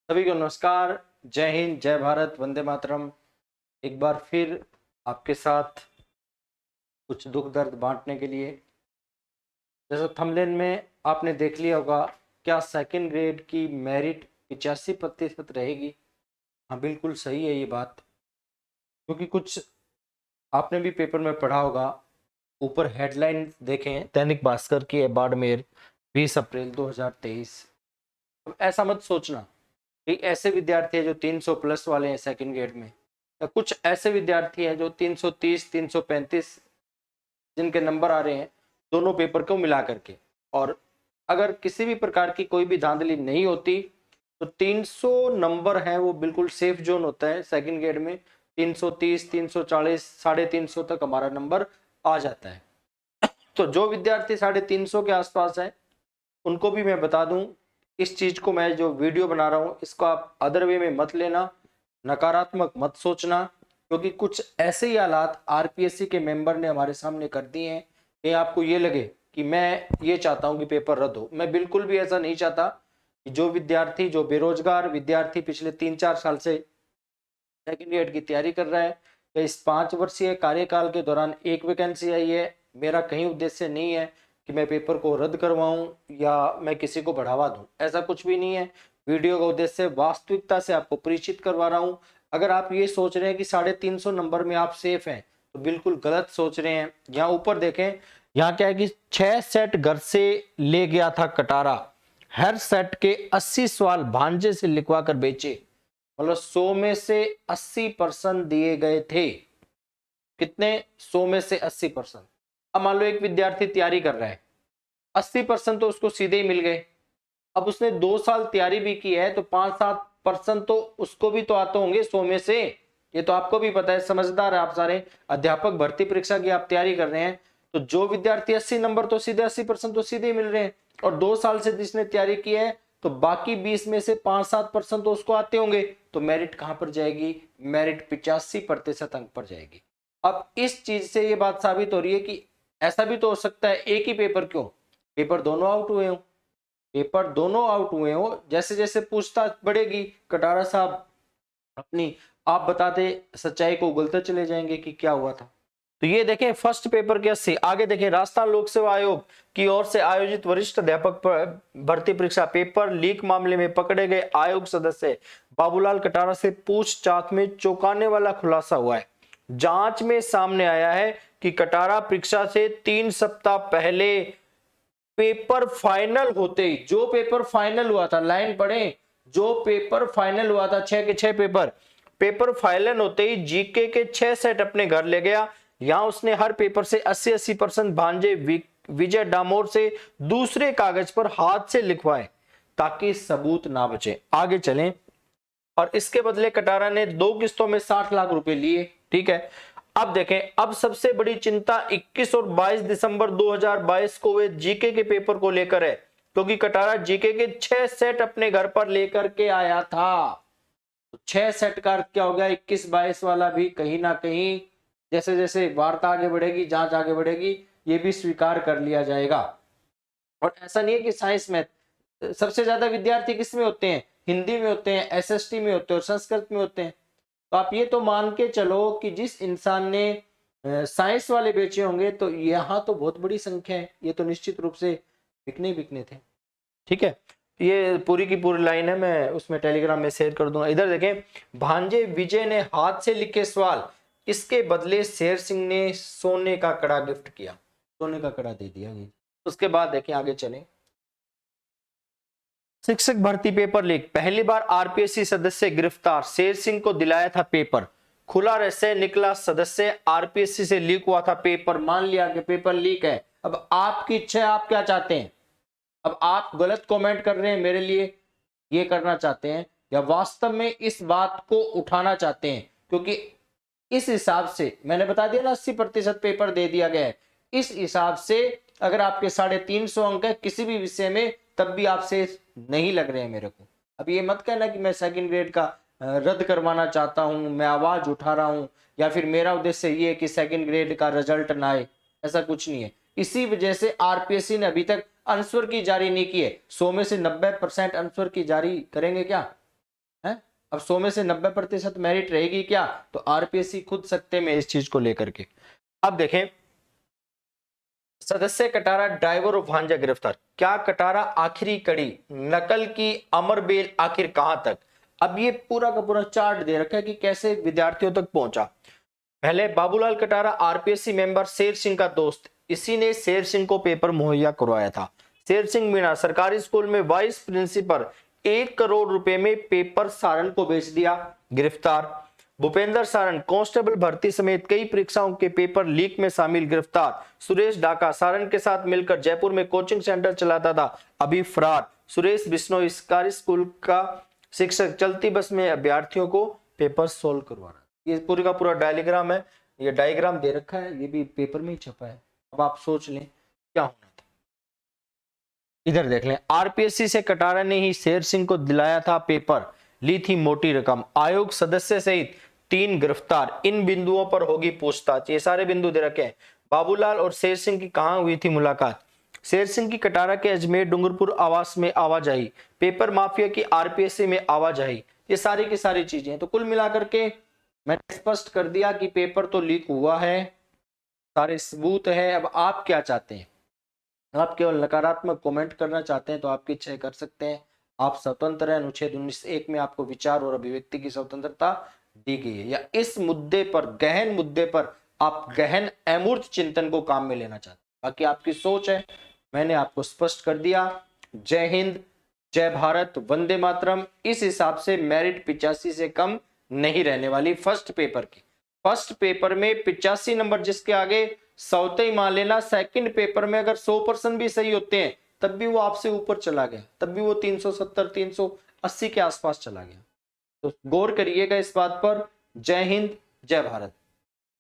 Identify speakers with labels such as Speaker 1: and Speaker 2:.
Speaker 1: सभी को नमस्कार। जय हिंद, जय भारत, वंदे मातरम। एक बार फिर आपके साथ कुछ दुख दर्द बांटने के लिए। जैसा थंबनेल में आपने देख लिया होगा, क्या सेकंड ग्रेड की मेरिट 85% रहेगी? हाँ, बिल्कुल सही है ये बात, क्योंकि कुछ आपने भी पेपर में पढ़ा होगा। ऊपर हेडलाइन देखें, दैनिक भास्कर की है, बाड़मेर 20 अप्रैल 2023। अब ऐसा मत सोचना कि ऐसे विद्यार्थी हैं जो 300 प्लस वाले हैं सेकंड ग्रेड में, या कुछ ऐसे विद्यार्थी हैं जो 330 335 जिनके नंबर आ रहे हैं दोनों पेपर को मिला करके। और अगर किसी भी प्रकार की कोई भी धांधली नहीं होती तो 300 नंबर है वो बिल्कुल सेफ जोन होता है सेकंड ग्रेड में। 330 340 350 तक हमारा नंबर आ जाता है। तो जो विद्यार्थी 350 के आसपास है उनको भी मैं बता दूं, इस चीज को मैं जो वीडियो बना रहा हूं इसको आप अदर वे में मत लेना, नकारात्मक मत सोचना, क्योंकि कुछ ऐसे ही हालात आरपीएससी के मेंबर ने हमारे सामने कर दिए हैं कि आपको ये लगे कि मैं ये चाहता हूं कि पेपर रद्द हो। मैं बिल्कुल भी ऐसा नहीं चाहता कि जो विद्यार्थी, जो बेरोजगार विद्यार्थी पिछले 3-4 साल से सेकेंड ग्रेड की तैयारी कर रहा है, या इस 5 वर्षीय कार्यकाल के दौरान एक वैकेंसी आई है, मेरा कहीं उद्देश्य नहीं है कि मैं पेपर को रद्द करवाऊं या मैं किसी को बढ़ावा दूं, ऐसा कुछ भी नहीं है। वीडियो का उद्देश्य वास्तविकता से आपको परिचित करवा रहा हूं। अगर आप ये सोच रहे हैं कि 350 नंबर में आप सेफ हैं तो बिल्कुल गलत सोच रहे हैं। यहाँ ऊपर देखें, यहाँ क्या है कि 6 सेट घर से ले गया था कटारा, हर सेट के 80 सवाल भांजे से लिखवा कर बेचे। मतलब 100 में से 80% दिए गए थे। कितने? 100 में से 80%। अब मान लो एक विद्यार्थी तैयारी कर रहा है, 80% तो उसको सीधे ही मिल गए। अब उसने 2 साल तैयारी भी की है तो 5-7% तो उसको भी तो आते होंगे 100 में से। ये तो आपको भी पता है, समझदार है आप सारे। अध्यापक भर्ती परीक्षा की आप तैयारी कर रहे हैं तो जो विद्यार्थी 80 नंबर तो सीधे 80% तो सीधे ही मिल रहे हैं। और 2 साल से जिसने तैयारी की है तो बाकी 20 में से 5-7% तो उसको आते होंगे। तो मेरिट कहां पर जाएगी? मेरिट 85% अंक पर जाएगी। अब इस चीज से ये बात साबित हो रही है कि ऐसा भी तो हो सकता है एक ही पेपर क्यों, पेपर दोनों आउट हुए हो, पेपर दोनों आउट हुए हो। जैसे जैसे पूछताछ बढ़ेगी, कटारा साहब अपनी आप बताते सच्चाई को उगलते चले जाएंगे कि क्या हुआ था। तो ये देखें फर्स्ट पेपर के 80। आगे देखें, राजस्थान लोक सेवा आयोग की ओर से आयोजित वरिष्ठ अध्यापक भर्ती परीक्षा पेपर लीक मामले में पकड़े गए आयोग सदस्य बाबूलाल कटारा से पूछताछ में चौंकाने वाला खुलासा हुआ है। जांच में सामने आया है कि कटारा परीक्षा से 3 सप्ताह पहले पेपर फाइनल होते ही, जो पेपर फाइनल हुआ था, लाइन पढ़े, जो पेपर फाइनल हुआ था 6 के 6 पेपर फाइनल होते ही जीके के 6 सेट अपने घर ले गया। यहां उसने हर पेपर से 80-80% भांजे विजय डामोर से दूसरे कागज पर हाथ से लिखवाए ताकि सबूत ना बचे। आगे चलें, और इसके बदले कटारा ने 2 किस्तों में 60 लाख रुपए लिए। ठीक है, अब देखें, अब सबसे बड़ी चिंता 21 और 22 दिसंबर 2022 को हुए जीके के पेपर को लेकर है, क्योंकि कटारा जीके के 6 सेट अपने घर पर लेकर के आया था। तो 6 सेट का क्या हो गया, 21-22 वाला भी कहीं ना कहीं जैसे जैसे वार्ता आगे बढ़ेगी, जांच आगे बढ़ेगी, ये भी स्वीकार कर लिया जाएगा। और ऐसा नहीं है कि साइंस में सबसे ज्यादा विद्यार्थी किस में होते हैं? हिंदी में होते हैं, एसएसटी में होते हैं और संस्कृत में होते हैं। तो आप ये तो मान के चलो कि जिस इंसान ने साइंस वाले बेचे होंगे तो यहाँ तो बहुत बड़ी संख्या है, ये तो निश्चित रूप से बिकने बिकने थे। ठीक है, ये पूरी की पूरी लाइन है, मैं उसमें टेलीग्राम में शेयर कर दूंगा। इधर देखें, भांजे विजय ने हाथ से लिखे सवाल, इसके बदले शेर सिंह ने सोने का कड़ा गिफ्ट किया, सोने का कड़ा दे दिया। उसके बाद देखें, आगे चलें। शिक्षक भर्ती पेपर लीक, पहली बार आरपीएससी सदस्य गिरफ्तार, शेर सिंह को दिलाया था पेपर। खुला रहस्य निकला, सदस्य आरपीएससी से लीक हुआ था पेपर, मान लिया कि पेपर लीक है। अब आपकी इच्छा है, आप क्या चाहते हैं? अब आप गलत कमेंट कर रहे हैं मेरे लिए, ये करना चाहते हैं या वास्तव में इस बात को उठाना चाहते हैं? क्योंकि इस हिसाब से मैंने बता दिया ना, 80% पेपर दे दिया गया है। इस हिसाब से अगर आपके 350 अंक है किसी भी विषय में, तब भी आपसे नहीं लग रहे हैं मेरे को। अब ये मत कहना कि मैं सेकंड ग्रेड का रद्द करवाना चाहता हूं, मैं आवाज उठा रहा हूं, या फिर मेरा उद्देश्य ये है कि सेकंड ग्रेड का रिजल्ट ना आए, ऐसा कुछ नहीं है। इसी वजह से आरपीएससी ने अभी तक आंसर की जारी नहीं की है। 100 में से 90% आंसर की जारी करेंगे क्या? अब 100 में से 90% मेरिट रहेगी क्या, तो आरपीएससी खुद सकते में इस चीज को लेकर के। अब देखें, सदस्य कटारा ड्राइवर और भांजा गिरफ्तार। क्या कटारा आखिरी कड़ी, नकल की अमर बेल आखिर कहां तक। अब ये पूरा का पूरा चार्ट दे रखा है कि कैसे विद्यार्थियों तक पहुंचा। पहले बाबूलाल कटारा आरपीएससी मेंबर शेर सिंह का दोस्त, इसी ने शेर सिंह को पेपर मुहैया करवाया था। शेर सिंह मीणा सरकारी स्कूल में वाइस प्रिंसिपल, 1 करोड़ रुपए में पेपर सारण को बेच दिया, गिरफ्तार। भूपेंद्र सारण कांस्टेबल भर्ती समेत कई परीक्षाओं के पेपर लीक में शामिल, गिरफ्तार। सुरेश ढाका सारण के साथ मिलकर जयपुर में कोचिंग सेंटर चलाता था, अभी फरार। सुरेश बिश्नोई सरकारी स्कूल का शिक्षक, चलती बस में अभ्यर्थियों को पेपर सोल्व करवा रहा। ये पूरी का पूरा डायग्राम है, ये डायग्राम दे रखा है, ये भी पेपर में ही छपा है। अब आप सोच लें क्या होना था। इधर देख लें, आरपीएससी से कटारा ने ही शेर सिंह को दिलाया था पेपर, ली थी मोटी रकम, आयोग सदस्य सहित 3 गिरफ्तार, इन बिंदुओं पर होगी पूछताछ। ये सारे बिंदु दे रखे हैं। बाबूलाल और शेर सिंह की कहां हुई थी मुलाकात। शेर सिंह की कटारा के अजमेर डूंगरपुर आवास में आवाजाही, पेपर माफिया की आरपीएससी में आवाजाही, ये सारी की सारी चीजें हैं। तो कुल मिलाकर के मैंने स्पष्ट कर दिया कि पेपर तो लीक हुआ है, सारे सबूत है। अब आप क्या चाहते हैं, आप केवल नकारात्मक कमेंट करना चाहते हैं तो आपकी इच्छा कर सकते हैं। आप स्वतंत्र हैं, अनुच्छेद 19(1) में आपको विचार और अभिव्यक्ति की स्वतंत्रता दी गई है। या इस मुद्दे पर, गहन मुद्दे पर आप गहन अमूर्त चिंतन को काम में लेना चाहते हैं, बाकी आपकी सोच है। मैंने आपको स्पष्ट कर दिया। जय हिंद, जय भारत, वंदे मातरम। इस हिसाब से मेरिट 85 से कम नहीं रहने वाली फर्स्ट पेपर की। फर्स्ट पेपर में 85 नंबर जिसके आगे सौते ही मान लेना, सेकंड पेपर में अगर 100% भी सही होते हैं तब भी वो आपसे ऊपर चला गया, तब भी वो 370 380 के आसपास चला गया। तो गौर करिएगा इस बात पर। जय हिंद, जय भारत।